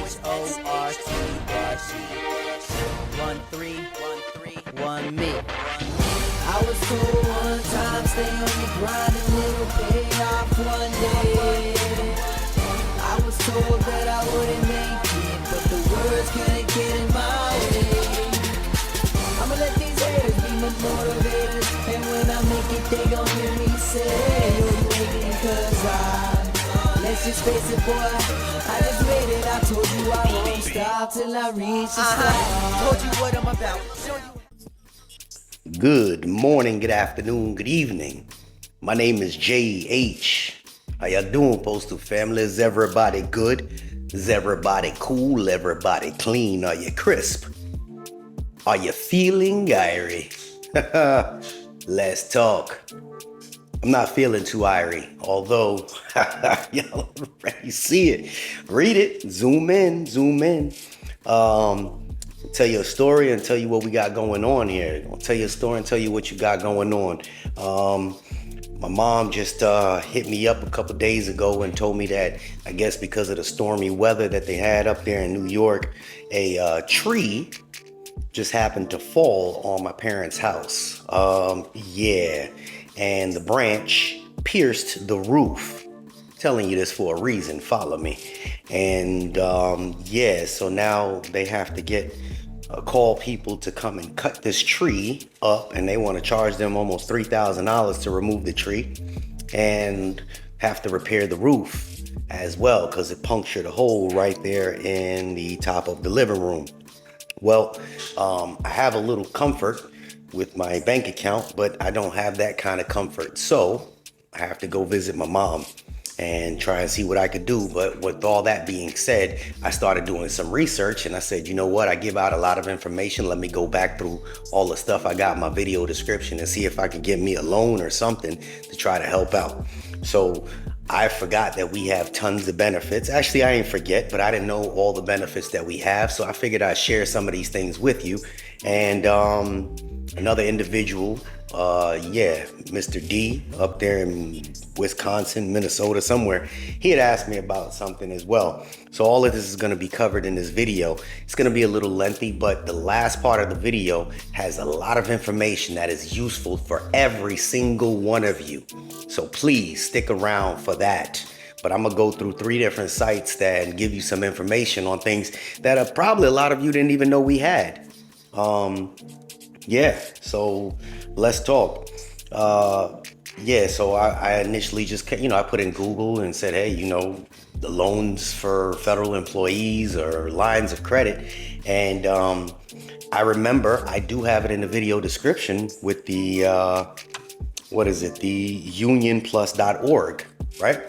1313 me. I was told one time, stay on your grind and it'll pay off one day. I was told that I wouldn't make it, but the words couldn't get in my way. I'ma let these haters be my motivators, and when I make it, they gon' hear me say, you ain't cause let's just face it, boy, I just made it. I told you I won't stop till I reach the stars. Told you what I'm about. Good morning, good afternoon, good evening. My name is JH. How y'all doing, Postal family? Is everybody good? Is everybody cool? Everybody clean? Are you crisp? Are you feeling irie? Let's talk. I'm not feeling too irie, although y'all already see it. Read it, zoom in. Tell you a story and tell you what we got going on here. I'll tell you a story and tell you what you got going on. My mom just hit me up a couple days ago and told me that, I guess because of the stormy weather that they had up there in New York, a tree just happened to fall on my parents' house. And the branch pierced the roof. Telling you this for a reason, follow me. And so now they have to call people to come and cut this tree up, and they want to charge them almost $3,000 to remove the tree and have to repair the roof as well because it punctured a hole right there in the top of the living room. Well, I have a little comfort with my bank account, but I don't have that kind of comfort. So I have to go visit my mom and try and see what I could do. But with all that being said, I started doing some research and I said, you know what? I give out a lot of information. Let me go back through all the stuff I got in my video description and see if I can get me a loan or something to try to help out. So I forgot that we have tons of benefits. Actually, I didn't forget, but I didn't know all the benefits that we have. So I figured I'd share some of these things with you. And another individual, Mr. D up there in Wisconsin, Minnesota, somewhere, he had asked me about something as well. So all of this is going to be covered in this video. It's going to be a little lengthy, but the last part of the video has a lot of information that is useful for every single one of you. So please stick around for that. But I'm going to go through 3 different sites and give you some information on things that probably a lot of you didn't even know we had. So let's talk. So I initially just, I put in Google and said, hey, the loans for federal employees or lines of credit. And I remember I do have it in the video description with the, the unionplus.org, right?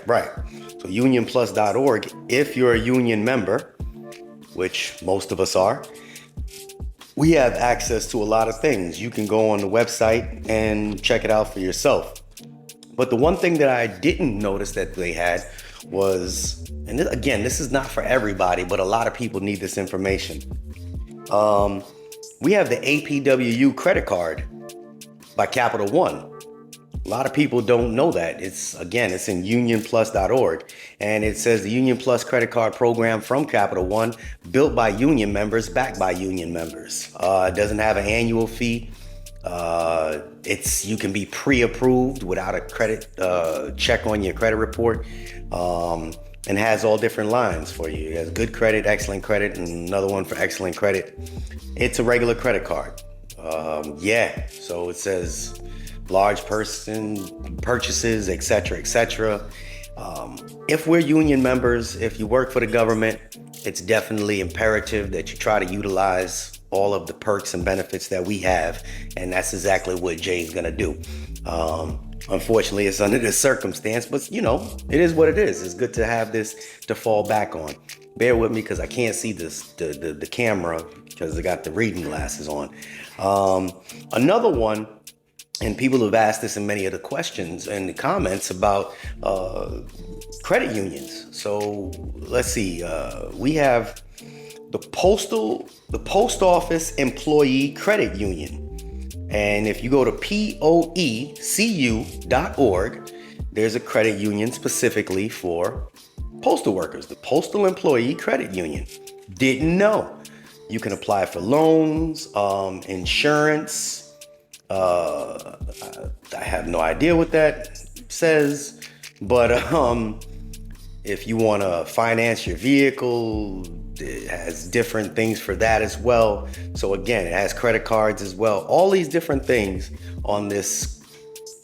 So unionplus.org, if you're a union member, which most of us are, we have access to a lot of things. You can go on the website and check it out for yourself. But the one thing that I didn't notice that they had was, and again, this is not for everybody, but a lot of people need this information. We have the APWU credit card by Capital One. A lot of people don't know that. It's in unionplus.org, and it says the Union Plus credit card program from Capital One, built by union members, backed by union members. It doesn't have an annual fee. You can be pre-approved without a credit check on your credit report, and has all different lines for you. It has good credit, excellent credit, and another one for excellent credit. It's a regular credit card. So it says large purchases, etc. If we're union members, if you work for the government, it's definitely imperative that you try to utilize all of the perks and benefits that we have, and that's exactly what Jay's gonna do. Unfortunately, it's under this circumstance, but it is what it is. It's good to have this to fall back on. Bear with me because I can't see the camera because I got the reading glasses on. Another one, and people have asked this in many of the questions and the comments about credit unions. So let's see, we have the Post Office Employee Credit Union. And if you go to poecu.org, there's a credit union specifically for postal workers, the Postal Employee Credit Union. Didn't know. You can apply for loans, insurance. I have no idea what that says, but if you want to finance your vehicle, it has different things for that as well. So again, it has credit cards as well. All these different things on this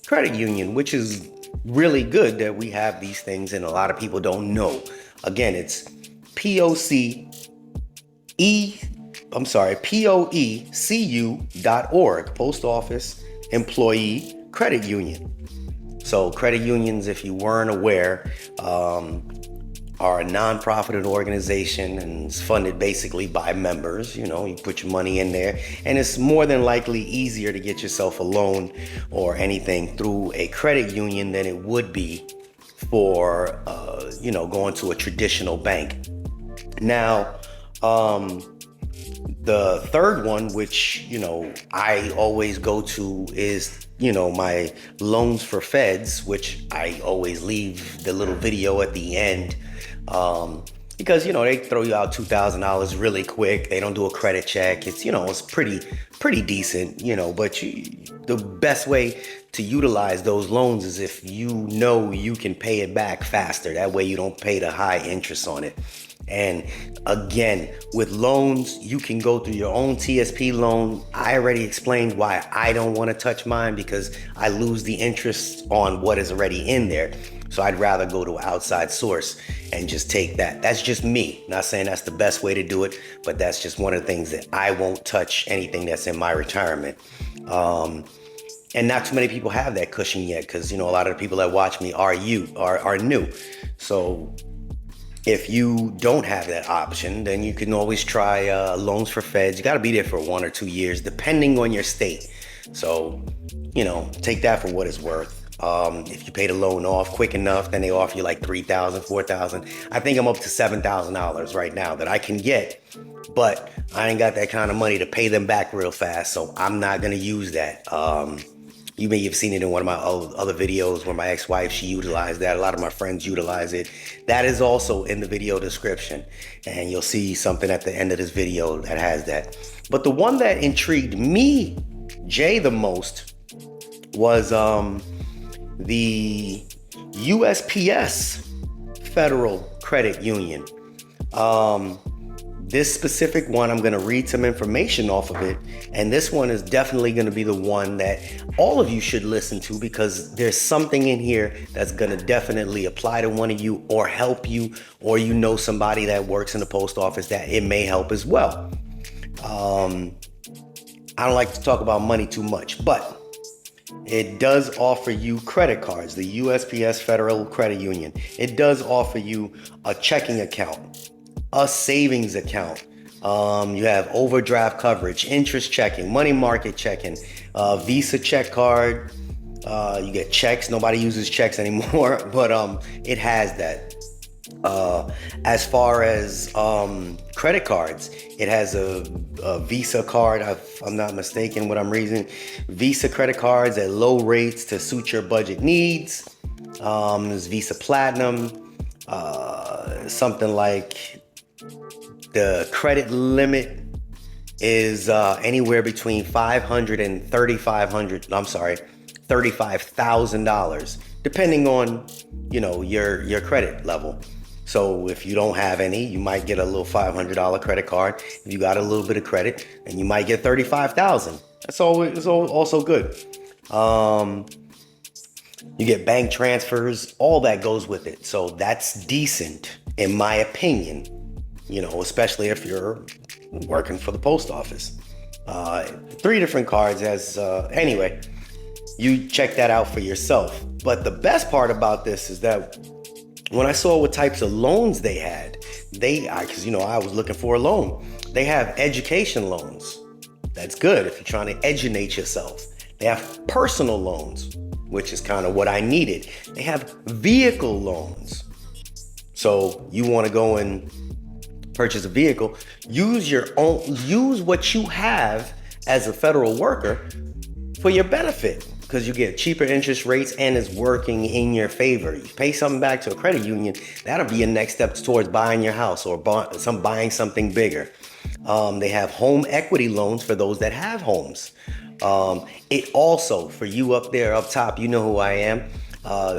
credit union, which is really good that we have these things and a lot of people don't know. Again, it's POECU.org, Post Office Employee Credit Union. So credit unions, if you weren't aware, are a non-profit organization and it's funded basically by members. You know, you put your money in there and it's more than likely easier to get yourself a loan or anything through a credit union than it would be for, going to a traditional bank. Now, the third one, which, I always go to is, my loans for feds, which I always leave the little video at the end. Because, they throw you out $2,000 really quick. They don't do a credit check. It's, it's pretty decent, but the best way to utilize those loans is if you can pay it back faster. That way you don't pay the high interest on it. And again, with loans, you can go through your own TSP loan. I already explained why I don't want to touch mine because I lose the interest on what is already in there. So I'd rather go to an outside source and just take that. That's just me. Not saying that's the best way to do it, but that's just one of the things that I won't touch anything that's in my retirement. And not too many people have that cushion yet because, a lot of the people that watch me are new. So if you don't have that option, then you can always try loans for feds. You got to be there for 1 or 2 years, depending on your state. So, take that for what it's worth. If you pay the loan off quick enough, then they offer you like $3,000, $4,000. I think I'm up to $7,000 right now that I can get, but I ain't got that kind of money to pay them back real fast. So I'm not going to use that. You may have seen it in one of my other videos where my ex-wife, she utilized that. A lot of my friends utilize it. That is also in the video description. And you'll see something at the end of this video that has that. But the one that intrigued me, Jay, the most was the USPS Federal Credit Union. This specific one, I'm going to read some information off of it. And this one is definitely going to be the one that all of you should listen to because there's something in here that's going to definitely apply to one of you or help you, or somebody that works in the post office that it may help as well. I don't like to talk about money too much, but it does offer you credit cards, the USPS Federal Credit Union. It does offer you a checking account, a savings account. You have overdraft coverage, interest checking, money market checking, Visa check card. You get checks. Nobody uses checks anymore, but it has that. As far as credit cards, it has a Visa card, if I'm not mistaken what I'm reading. Visa credit cards at low rates to suit your budget needs. There's Visa Platinum, something like the credit limit is anywhere between $500 and $35,000, depending on your credit level. So if you don't have any, you might get a little $500 credit card. If you got a little bit of credit, and you might get $35,000. That's also good. You get bank transfers, all that goes with it. So that's decent, in my opinion. Especially if you're working for the post office. 3 different cards anyway, you check that out for yourself. But the best part about this is that when I saw what types of loans they had, because I was looking for a loan. They have education loans. That's good if you're trying to educate yourself. They have personal loans, which is kind of what I needed. They have vehicle loans. So you want to go and purchase a vehicle, use what you have as a federal worker for your benefit. because you get cheaper interest rates and it's working in your favor. You pay something back to a credit union, that'll be your next step towards buying your house or buying something bigger. They have home equity loans for those that have homes. It also, for you up there up top, you know who I am,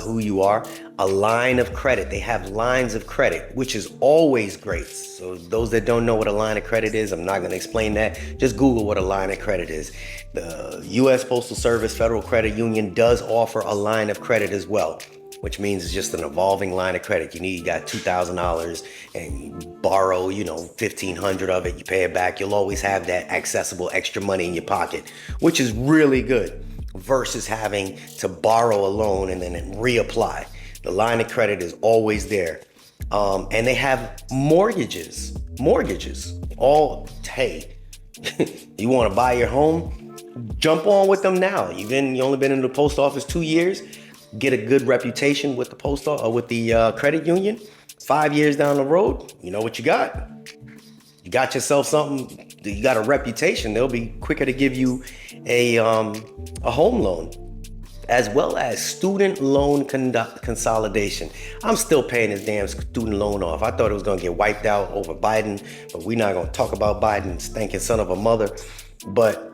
who you are, a line of credit. They have lines of credit, which is always great. So those that don't know what a line of credit is, I'm not going to explain that. Just Google what a line of credit is. The U.S. Postal Service Federal Credit Union does offer a line of credit as well, which means it's just an evolving line of credit. You got $2,000 and you borrow, $1,500 of it. You pay it back. You'll always have that accessible extra money in your pocket, which is really good versus having to borrow a loan and then reapply. The line of credit is always there. And they have mortgages. Hey, you want to buy your home? Jump on with them now. You only been in the post office 2 years. Get a good reputation with the with the credit union. 5 years down the road, you know what you got. You got yourself something. You got a reputation. They'll be quicker to give you a home loan, as well as student loan consolidation. I'm still paying this damn student loan off. I thought it was gonna get wiped out over Biden, but we're not gonna talk about Biden, stinking son of a mother. But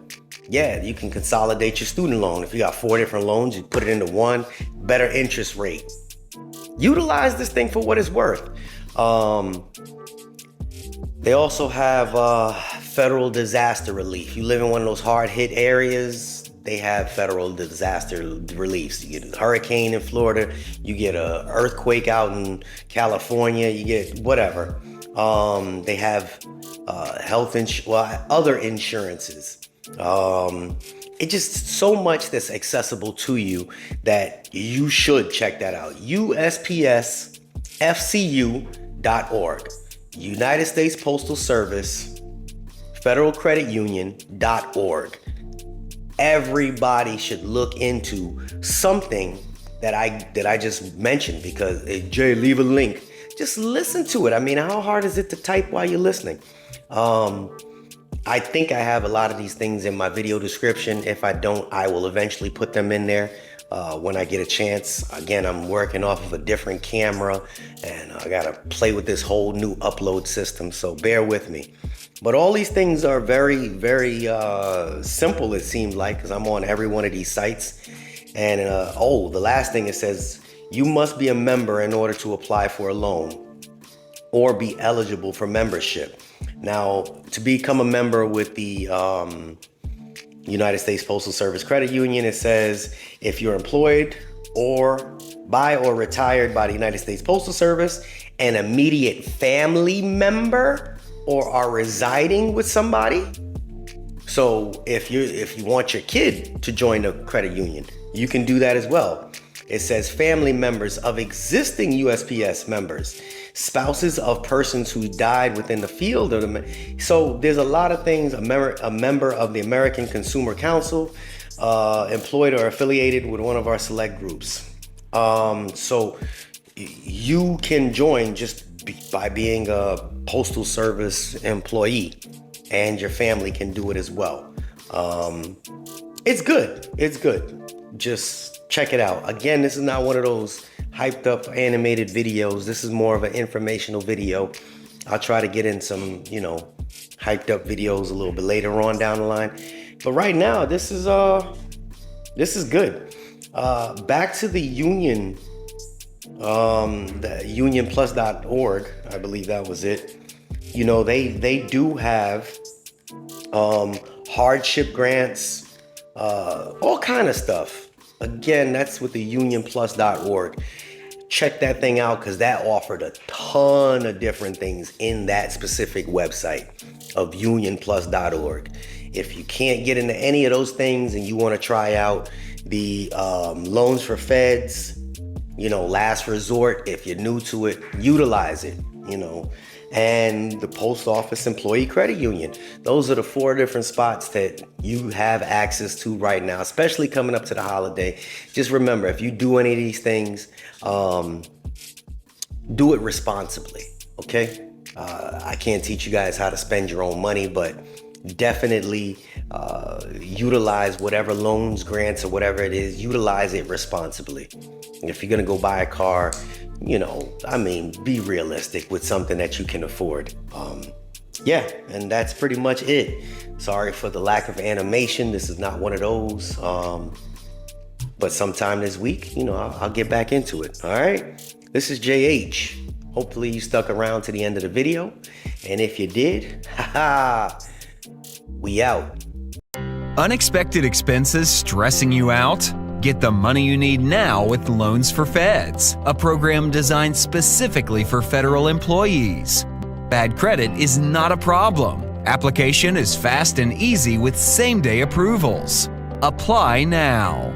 yeah, you can consolidate your student loan. If you got 4 different loans, you put it into one, better interest rate. Utilize this thing for what it's worth. They also have federal disaster relief. You live in one of those hard hit areas, they have federal disaster reliefs. You get a hurricane in Florida, you get an earthquake out in California, you get whatever. They have other insurances. It's just so much that's accessible to you that you should check that out. USPSFCU.org. United States Postal Service Federal Credit Union.org. Everybody should look into something that I just mentioned, because Jay, leave a link. Just listen to it. I mean, how hard is it to type while you're listening? I think I have a lot of these things in my video description. If I don't, I will eventually put them in there when I get a chance. Again, I'm working off of a different camera and I gotta play with this whole new upload system, so bear with me. But all these things are very, very simple, it seems like, because I'm on every one of these sites. And the last thing it says, you must be a member in order to apply for a loan or be eligible for membership. Now, to become a member with the United States Postal Service Credit Union, it says if you're employed or retired by the United States Postal Service, an immediate family member, or are residing with somebody. So if you want your kid to join the credit union, you can do that as well. It says family members of existing USPS members, spouses of persons who died within the field of the. So there's a lot of things. A member of the American Consumer Council, employed or affiliated with one of our select groups. So you can join just by being a Postal Service employee, and your family can do it as well. It's good. Just check it out. Again, this is not one of those hyped up animated videos. This is more of an informational video. I'll try to get in some, hyped up videos a little bit later on down the line. But right now, this is good. Back to the union, the unionplus.org, I believe that was it. They do have hardship grants, all kind of stuff. Again, that's with the unionplus.org. Check that thing out, because that offered a ton of different things in that specific website of unionplus.org. If you can't get into any of those things and you want to try out the loans for feds, last resort, if you're new to it, utilize it, and the Post Office Employee Credit Union. Those are the 4 different spots that you have access to right now, especially coming up to the holiday. Just remember, if you do any of these things, do it responsibly, okay? I can't teach you guys how to spend your own money, but definitely utilize whatever loans, grants, or whatever it is, utilize it responsibly. If you're gonna go buy a car, you know, I mean, be realistic with something that you can afford. Yeah, and that's pretty much it. Sorry for the lack of animation. This is not one of those. But sometime this week, you know, I'll get back into it. All right. This is JH. Hopefully you stuck around to the end of the video. And if you did, haha, we out. Unexpected expenses stressing you out? Get the money you need now with Loans for Feds, a program designed specifically for federal employees. Bad credit is not a problem. Application is fast and easy with same-day approvals. Apply now.